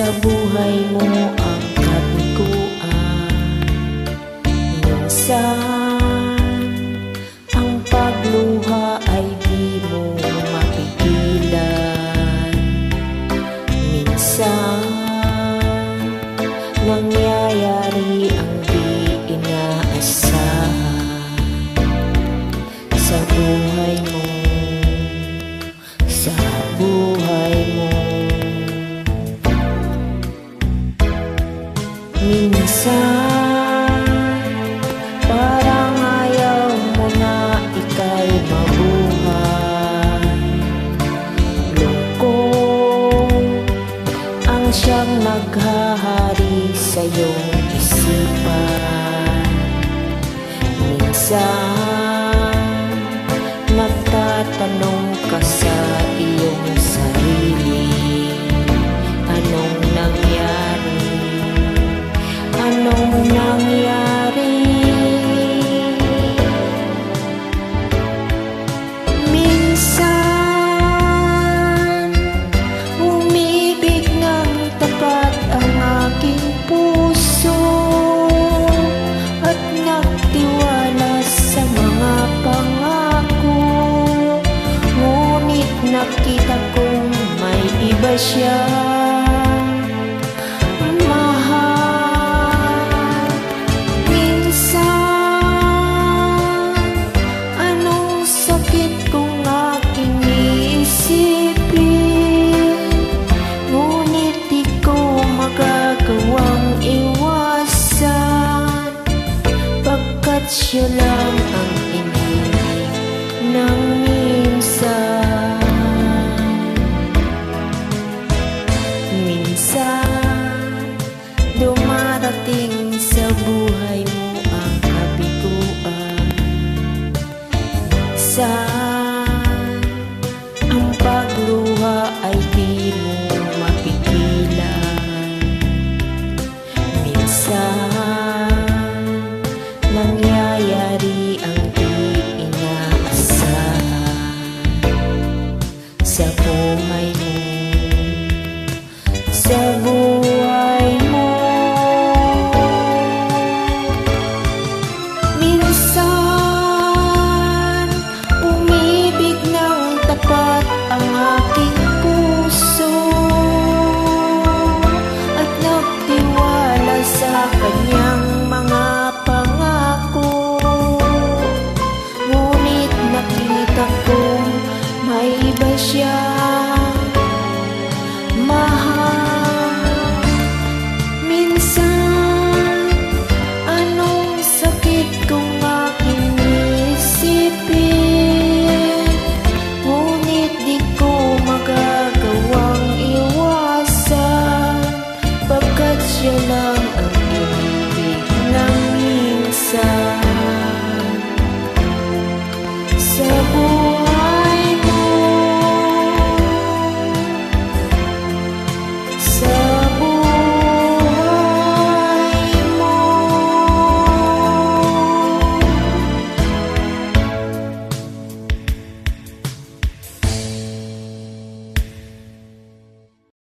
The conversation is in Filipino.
sa buhay mo ang kabiguan. Minsan ang pagluha ay di mo mapigilan. Minsan nangyayari ang di inaasahan sa buhay mo, sa buhay mo. Minsan parang ayaw mo na ika'y mabuhay. Lungkot ang siyang naghahari sa iyong isipan. Minsan nagtatanong ka sa iyong sarili, anong nangyari? Anong nangyari? Minsan umibig ng tapat ang aking puso at nagtiwala sa mga pangako. Ngunit nakita kong may iba siya. Siya lang ang iniibig ng minsan. Minsan dumarating sa buhay mo ang kabiguan. Minsan ang pagluha ay di mo mapigilan. Minsan nangyayari ang di inaasahan sa buhay mo, sa buhay mo. Minsan umibig ng tapat ang aking puso at nagtiwala sa kanyang mga may iba siya mahal. Minsan anong sakit kung aking isipin, ngunit di ko magagawang iwasan, pagkat siya lang